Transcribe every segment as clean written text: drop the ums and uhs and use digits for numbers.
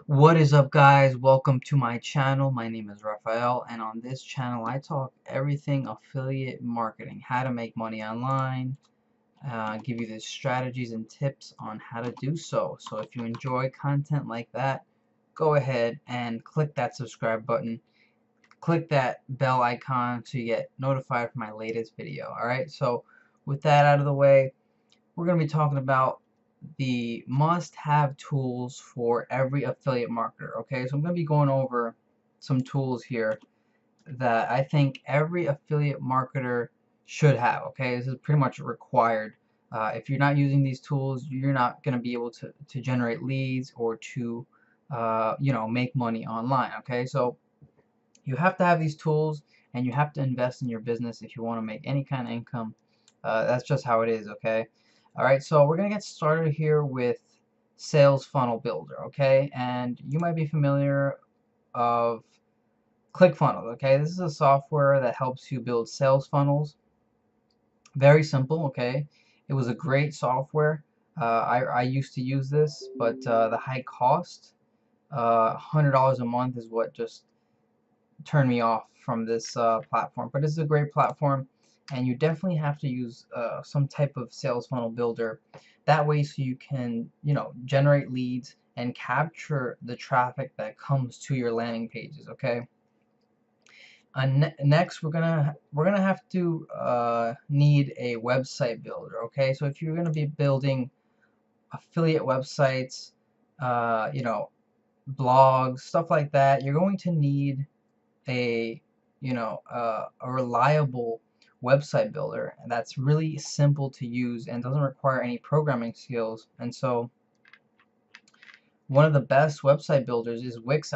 What is up, guys? Welcome to my channel. My name is Rafael, and on this channel I talk everything affiliate marketing, how to make money online, give you the strategies and tips on how to do so. So if you enjoy content like that, go ahead and click that subscribe button, click that bell icon so you get notified for my latest video. Alright, so with that out of the way, we're going to be talking about the must-have tools for every affiliate marketer. Okay, so I'm going to be going over some tools here that I think every affiliate marketer should have. Okay, this is pretty much required. If you're not using these tools, you're not going to be able to generate leads or to make money online. Okay, so you have to have these tools and you have to invest in your business if you want to make any kind of income. That's just how it is, okay? Alright, so we're going to get started here with Sales Funnel Builder, okay? And you might be familiar of ClickFunnels, okay? This is a software that helps you build sales funnels. Very simple, okay? It was a great software. I used to use this, but the high cost, $100 a month is what just turn me off from this platform. But it's a great platform, and you definitely have to use some type of sales funnel builder. That way, so you can generate leads and capture the traffic that comes to your landing pages. Okay. Next, we're gonna have to need a website builder. Okay, so if you're gonna be building affiliate websites, blogs, stuff like that, you're going to need a a reliable website builder that's really simple to use and doesn't require any programming skills. And so one of the best website builders is Wix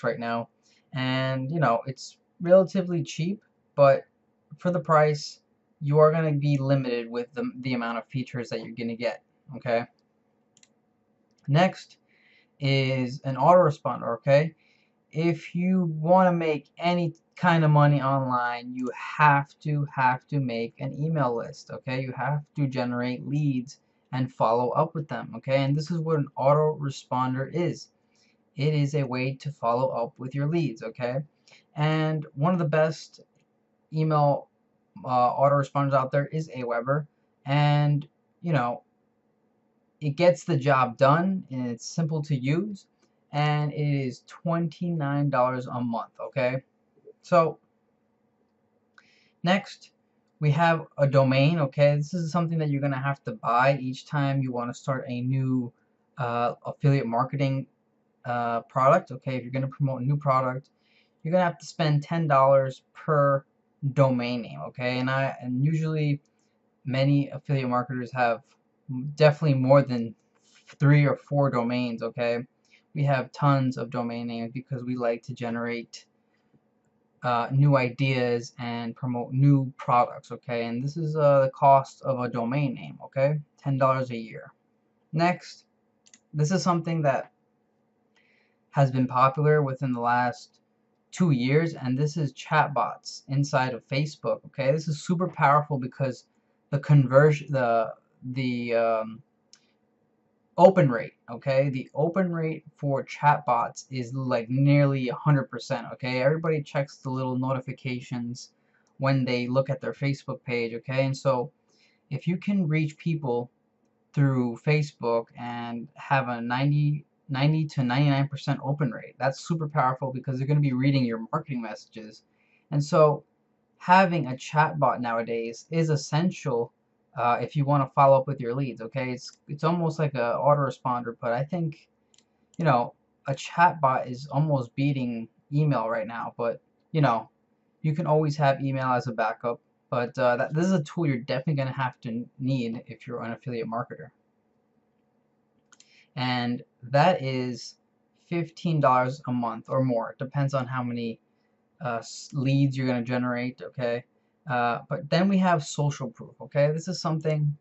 right now, and it's relatively cheap, but for the price you are going to be limited with the amount of features that you're going to get. Okay, next is an autoresponder. Okay, if you want to make any kind of money online, you have to make an email list. Okay, you have to generate leads and follow up with them. Okay, and this is what an autoresponder is. It is a way to follow up with your leads. Okay, and one of the best email autoresponders out there is Aweber, and you know it gets the job done, and it's simple to use, and it is $29 a month. Okay, so next we have a domain. Okay, this is something that you're gonna have to buy each time you want to start a new affiliate marketing product. Okay, if you're gonna promote a new product, you're gonna have to spend $10 per domain name. Okay, and usually many affiliate marketers have definitely more than 3 or 4 domains. Okay, we have tons of domain names because we like to generate new ideas and promote new products. Okay, and this is the cost of a domain name. Okay, $10 a year. Next, this is something that has been popular within the last 2 years, and this is chatbots inside of Facebook. Okay, this is super powerful because the conversion, the open rate. Okay, the open rate for chatbots is like nearly 100%. Okay, everybody checks the little notifications when they look at their Facebook page. Okay, and so if you can reach people through Facebook and have a 90 to 99% open rate, that's super powerful because they're going to be reading your marketing messages. And so having a chatbot nowadays is essential if you want to follow up with your leads. Okay, it's almost like a autoresponder, but I think a chatbot is almost beating email right now. But you know you can always have email as a backup. But this is a tool you're definitely going to have to need if you're an affiliate marketer, and that is $15 a month or more. It depends on how many leads you're going to generate. Okay, but then we have social proof. Okay, this is something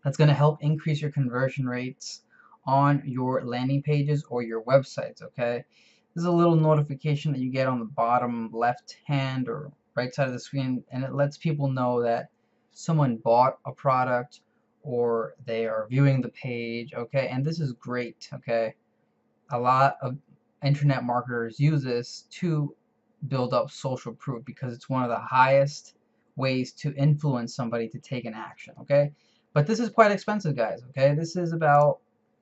that's going to help increase your conversion rates on your landing pages or your websites. Okay, this is a little notification that you get on the bottom left hand or right side of the screen, and it lets people know that someone bought a product or they are viewing the page, okay? And this is great, okay? A lot of internet marketers use this to build up social proof because it's one of the highest ways to influence somebody to take an action, okay? But this is quite expensive, guys, okay? This is about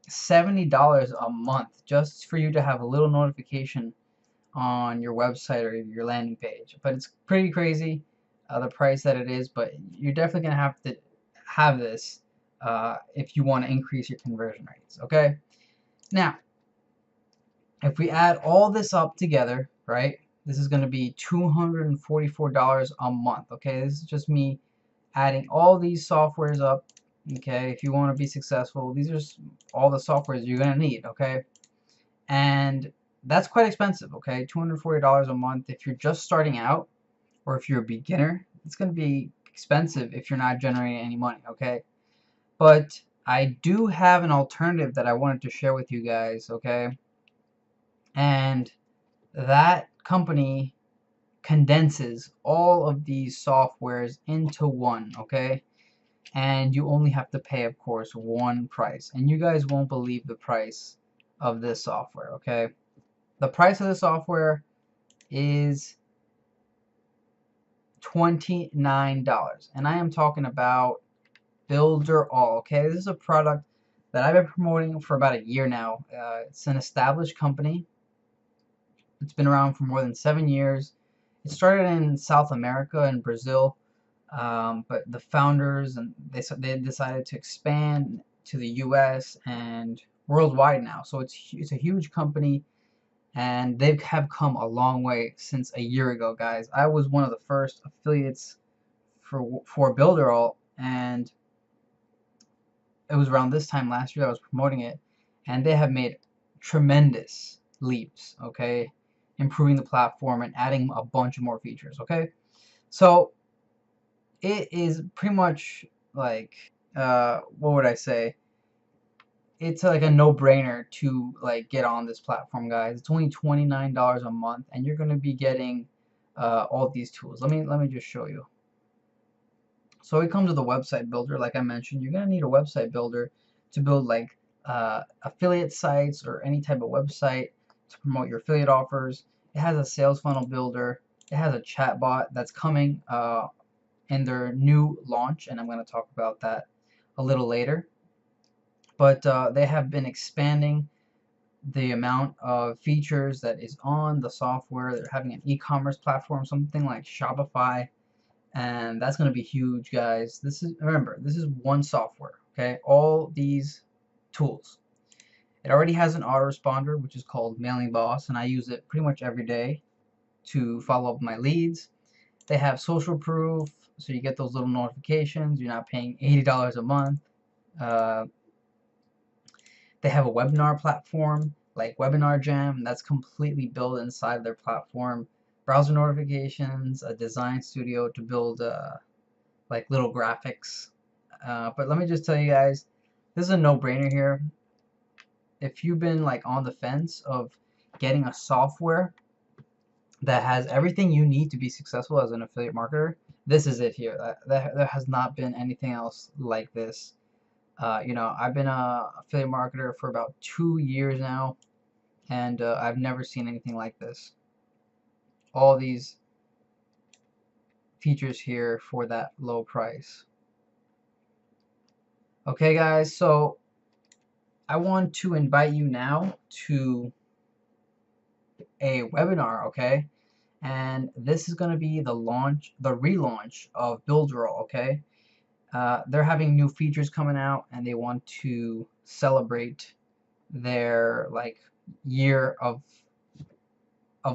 $70 a month just for you to have a little notification on your website or your landing page. But it's pretty crazy, the price that it is, but you're definitely going to have to have this if you want to increase your conversion rates, okay? Now, if we add all this up together, right, this is going to be $244 a month, okay? This is just me adding all these softwares up, okay? If you want to be successful, these are all the softwares you're going to need, okay? And that's quite expensive, okay? $240 a month if you're just starting out, or if you're a beginner, it's going to be expensive if you're not generating any money, okay? But I do have an alternative that I wanted to share with you guys, okay? And that company condenses all of these softwares into one, okay? And you only have to pay, of course, one price. And you guys won't believe the price of this software, okay? The price of the software is $29. And I am talking about Builderall, okay? This is a product that I've been promoting for about a year now. It's an established company. It's been around for more than 7 years. It started in South America and Brazil, but the founders and they decided to expand to the U.S. and worldwide now. So it's a huge company, and they have come a long way since a year ago, guys. I was one of the first affiliates for Builderall, and it was around this time last year I was promoting it, and they have made tremendous leaps, okay, improving the platform and adding a bunch of more features, okay? So it is pretty much like what would I say? It's like a no-brainer to like get on this platform, guys. It's only $29 a month, and you're gonna be getting all these tools. Let me just show you. So it comes with a website builder, like I mentioned. You're gonna need a website builder to build like affiliate sites or any type of website to promote your affiliate offers. It has a sales funnel builder. It has a chatbot that's coming in their new launch, and I'm going to talk about that a little later. But they have been expanding the amount of features that is on the software. They're having an e-commerce platform, something like Shopify, and that's going to be huge, guys. Remember, this is one software, okay? All these tools. It already has an autoresponder, which is called Mailing Boss, and I use it pretty much every day to follow up my leads. They have social proof, so you get those little notifications. You're not paying $80 a month. Uh, they have a webinar platform like Webinar Jam that's completely built inside their platform. Browser notifications, a design studio to build like little graphics. But let me just tell you guys, this is a no-brainer here. If you've been like on the fence of getting a software that has everything you need to be successful as an affiliate marketer, this is it here. There has not been anything else like this. You know, I've been a affiliate marketer for about 2 years now, and I've never seen anything like this. All these features here for that low price. Okay, guys, so I want to invite you now to a webinar, okay? And this is going to be the relaunch of Builderall, okay? They're having new features coming out, and they want to celebrate their like year of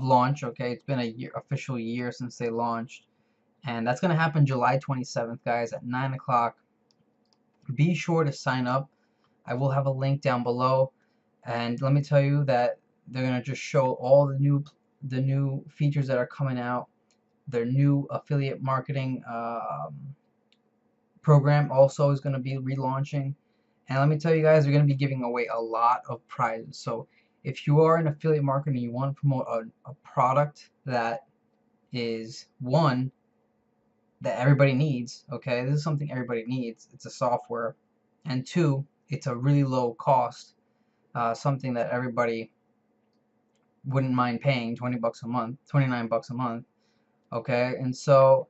launch, okay? It's been a official year since they launched, and that's going to happen July 27th, guys, at 9 o'clock. Be sure to sign up. I will have a link down below, and let me tell you that they're going to just show all the new features that are coming out. Their new affiliate marketing program also is going to be relaunching. And let me tell you guys, they're going to be giving away a lot of prizes. So if you are an affiliate marketer and you want to promote a product that is one that everybody needs, okay, this is something everybody needs. It's a software. and two, it's a really low cost, something that everybody wouldn't mind paying, 20 bucks a month, 29 bucks a month. Okay, and so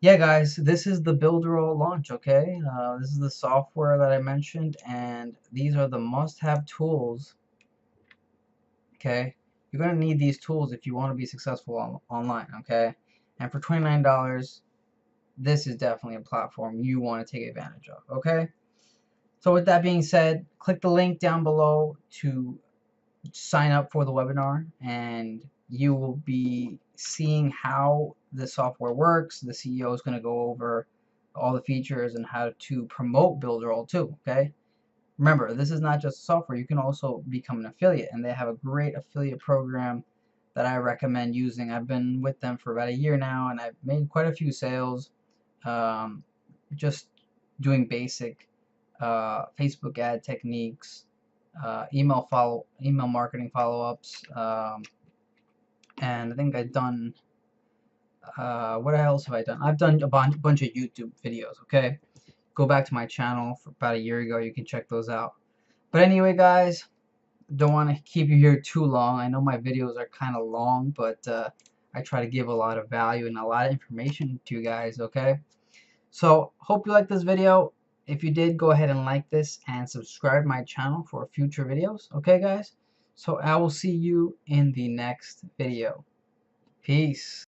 yeah, guys, this is the Builderall launch. Okay, this is the software that I mentioned, and these are the must-have tools. Okay, you're gonna need these tools if you want to be successful online. Okay, and for $29, this is definitely a platform you want to take advantage of. Okay, so with that being said, click the link down below to sign up for the webinar, and you will be seeing how the software works. The CEO is going to go over all the features and how to promote Builderall too. Okay, remember, this is not just software. You can also become an affiliate, and they have a great affiliate program that I recommend using. I've been with them for about a year now, and I've made quite a few sales, um, just doing basic Facebook ad techniques, email marketing follow-ups, and I think I've done, what else have I done? I've done a bunch of YouTube videos. Okay, go back to my channel for about a year ago. You can check those out. But anyway, guys, don't want to keep you here too long. I know my videos are kind of long, but I try to give a lot of value and a lot of information to you guys. Okay, so hope you like this video. If you did, go ahead and like this and subscribe my channel for future videos. Okay, guys? So I will see you in the next video. Peace.